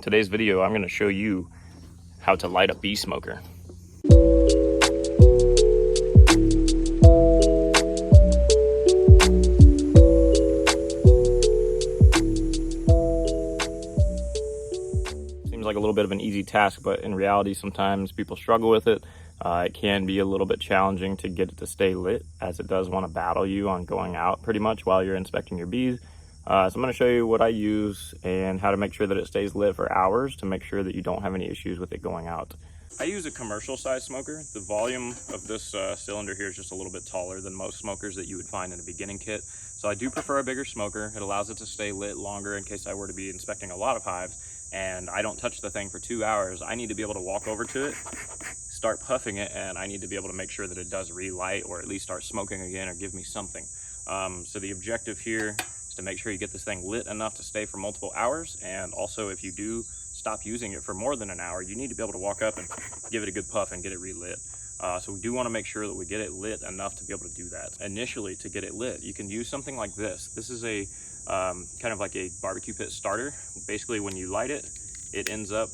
Today's video, I'm going to show you how to light a bee smoker. Seems like a little bit of an easy task, but in reality, sometimes people struggle with it. It can be a little bit challenging to get it to stay lit, as it does want to battle you on going out pretty much while you're inspecting your bees. So I'm going to show you what I use and how to make sure that it stays lit for hours to make sure that you don't have any issues with it going out. I use a commercial size smoker. The volume of this cylinder here is just a little bit taller than most smokers that you would find in a beginning kit. So I do prefer a bigger smoker. It allows it to stay lit longer in case I were to be inspecting a lot of hives and I don't touch the thing for 2 hours. I need to be able to walk over to it, start puffing it, and I need to be able to make sure that it does relight or at least start smoking again or give me something. So the objective here is to make sure you get this thing lit enough to stay for multiple hours. And also, if you do stop using it for more than an hour, you need to be able to walk up and give it a good puff and get it relit. So we do want to make sure that we get it lit enough to be able to do that. Initially, to get it lit, you can use something like this. This is a kind of like a barbecue pit starter. Basically, when you light it, it ends up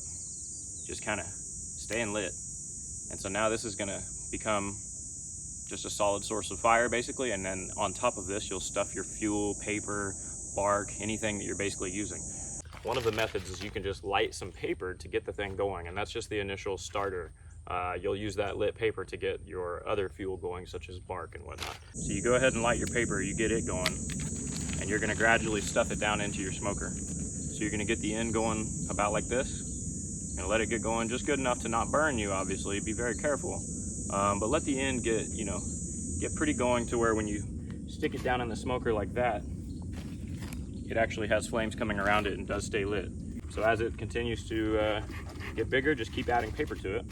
just kind of staying lit. And so now this is going to become just a solid source of fire basically, and then on top of this you'll stuff your fuel, paper, bark, anything that you're basically using. One of the methods is you can just light some paper to get the thing going, and that's just the initial starter. You'll use that lit paper to get your other fuel going, such as bark and whatnot. So you go ahead and light your paper, you get it going, and you're going to gradually stuff it down into your smoker. So you're going to get the end going about like this. You're going to let it get going just good enough to not burn you, obviously. Be very careful. But let the end get, get pretty going to where when you stick it down in the smoker like that, it actually has flames coming around it and does stay lit. So as it continues to get bigger, just keep adding paper to it.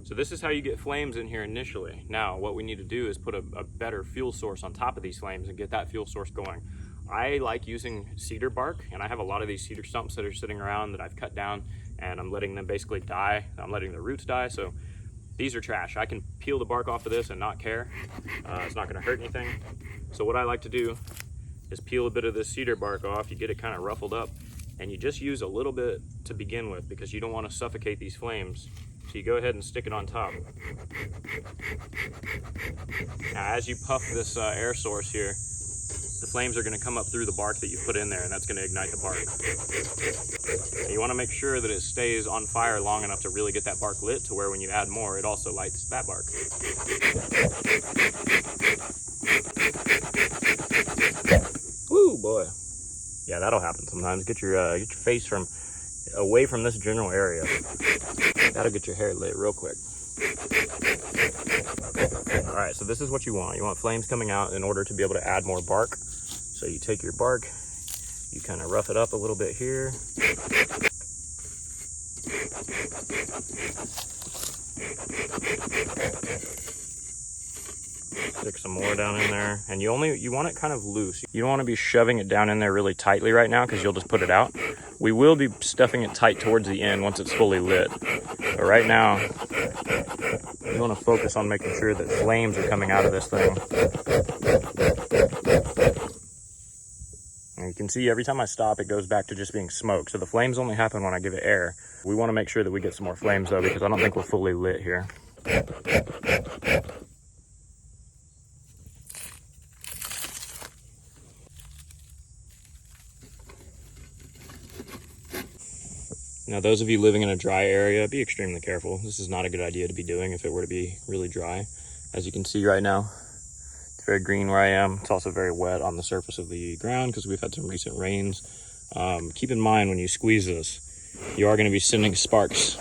So this is how you get flames in here initially. Now what we need to do is put a better fuel source on top of these flames and get that fuel source going. I like using cedar bark, and I have a lot of these cedar stumps that are sitting around that I've cut down, and I'm letting them basically die. I'm letting the roots die, so these are trash. I can peel the bark off of this and not care. It's not gonna hurt anything. So what I like to do is peel a bit of this cedar bark off. You get it kind of ruffled up, and you just use a little bit to begin with because you don't want to suffocate these flames. So you go ahead and stick it on top. Now as you puff this air source here, the flames are going to come up through the bark that you put in there, and that's going to ignite the bark. And you want to make sure that it stays on fire long enough to really get that bark lit to where when you add more, it also lights that bark. Woo, boy. Yeah, that'll happen sometimes. Get your face from away from this general area. That'll get your hair lit real quick. All right, so this is what you want. You want flames coming out in order to be able to add more bark. So you take your bark, you kind of rough it up a little bit here. Stick some more down in there, and you want it kind of loose. You don't want to be shoving it down in there really tightly right now because you'll just put it out. We will be stuffing it tight towards the end once it's fully lit. But right now, you want to focus on making sure that flames are coming out of this thing. And you can see every time I stop, it goes back to just being smoke. So the flames only happen when I give it air. We want to make sure that we get some more flames though, because I don't think we're fully lit here. Now, those of you living in a dry area, be extremely careful. This is not a good idea to be doing if it were to be really dry. As you can see right now, it's very green where I am. It's also very wet on the surface of the ground because we've had some recent rains. Keep in mind when you squeeze this, you are going to be sending sparks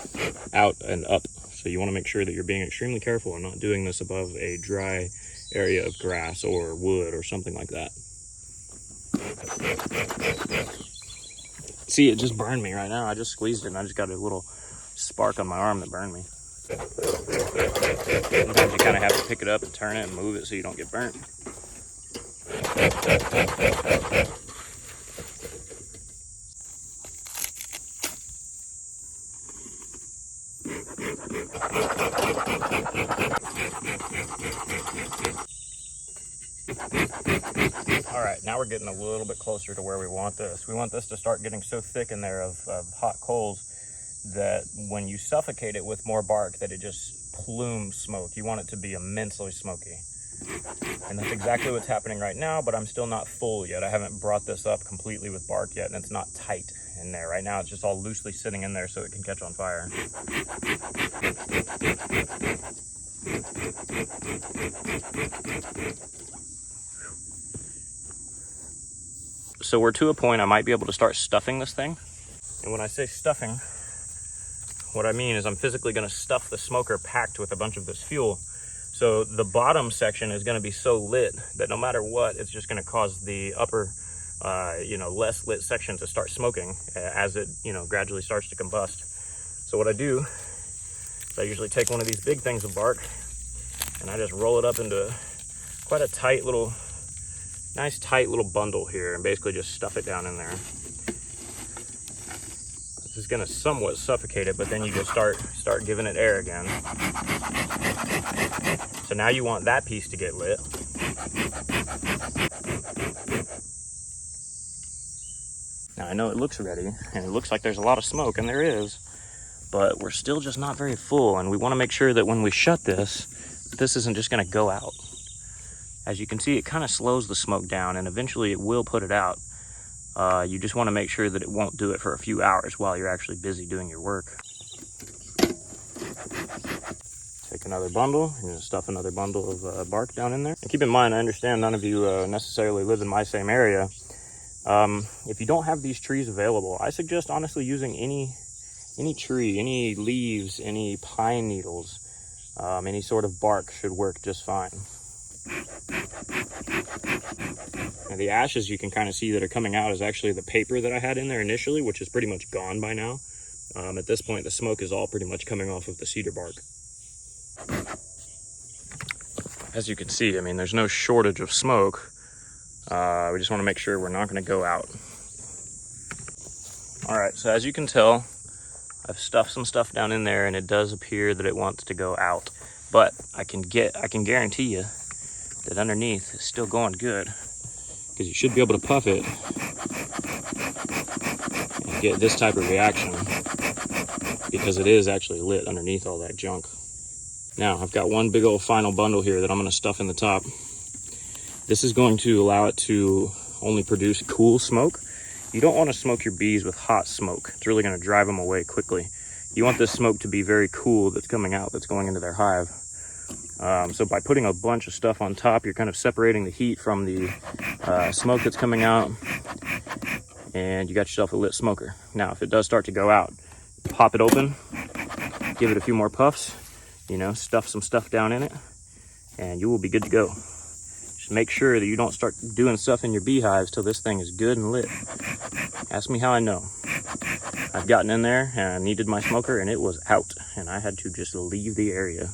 out and up. So you want to make sure that you're being extremely careful and not doing this above a dry area of grass or wood or something like that. See, it just burned me right now. I just squeezed it and I just got a little spark on my arm that burned me. Sometimes you kind of have to pick it up and turn it and move it so you don't get burnt. All right, now we're getting a little bit closer to where we want this. We want this to start getting so thick in there of hot coals that when you suffocate it with more bark that it just plumes smoke. You want it to be immensely smoky. And that's exactly what's happening right now, but I'm still not full yet. I haven't brought this up completely with bark yet, and it's not tight in there. Right now it's just all loosely sitting in there so it can catch on fire. So we're to a point I might be able to start stuffing this thing. And when I say stuffing, what I mean is I'm physically going to stuff the smoker packed with a bunch of this fuel. So the bottom section is going to be so lit that no matter what, it's just going to cause the upper, less lit section to start smoking as it, gradually starts to combust. So what I do is I usually take one of these big things of bark and I just roll it up into quite a tight little, nice tight little bundle here and basically just stuff it down in there. This is going to somewhat suffocate it, but then you just start giving it air again. So now you want that piece to get lit. Now I know it looks ready and it looks like there's a lot of smoke, and there is, but we're still just not very full, and we want to make sure that when we shut this isn't just going to go out. As you can see, it kind of slows the smoke down and eventually it will put it out. You just want to make sure that it won't do it for a few hours while you're actually busy doing your work. Take another bundle, you're gonna stuff another bundle of bark down in there. And keep in mind, I understand none of you necessarily live in my same area. If you don't have these trees available, I suggest honestly using any tree, any leaves, any pine needles, any sort of bark should work just fine. Now the ashes you can kind of see that are coming out is actually the paper that I had in there initially, which is pretty much gone by now. At this point, the smoke is all pretty much coming off of the cedar bark. As you can see, I mean, there's no shortage of smoke. We just want to make sure we're not going to go out. All right, so as you can tell, I've stuffed some stuff down in there and it does appear that it wants to go out. But I can guarantee you that underneath is still going good, because you should be able to puff it and get this type of reaction, because it is actually lit underneath all that junk. Now I've got one big old final bundle here that I'm going to stuff in the top. This is going to allow it to only produce cool smoke. You don't want to smoke your bees with hot smoke. It's really going to drive them away quickly. You want this smoke to be very cool that's coming out, that's going into their hive. So by putting a bunch of stuff on top, you're kind of separating the heat from the smoke that's coming out, and you got yourself a lit smoker. Now, if it does start to go out, pop it open, give it a few more puffs, stuff some stuff down in it, and you will be good to go. Just make sure that you don't start doing stuff in your beehives till this thing is good and lit. Ask me how I know. I've gotten in there and I needed my smoker and it was out, and I had to just leave the area.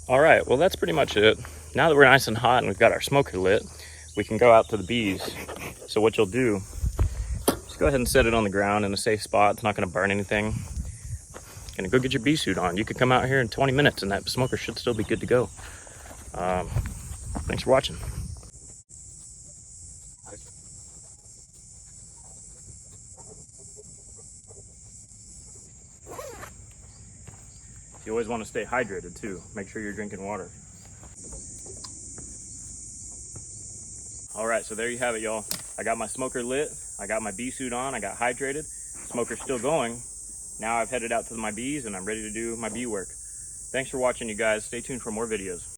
All right, well, that's pretty much it. Now that we're nice and hot and we've got our smoker lit, we can go out to the bees. So what you'll do, just go ahead and set it on the ground in a safe spot. It's not gonna burn anything. Gonna go get your bee suit on. You could come out here in 20 minutes and that smoker should still be good to go. Thanks for watching. You always want to stay hydrated too. Make sure you're drinking water. All right, so there you have it, y'all. I got my smoker lit. I got my bee suit on. I got hydrated. Smoker's still going. Now I've headed out to my bees and I'm ready to do my bee work. Thanks for watching, you guys. Stay tuned for more videos.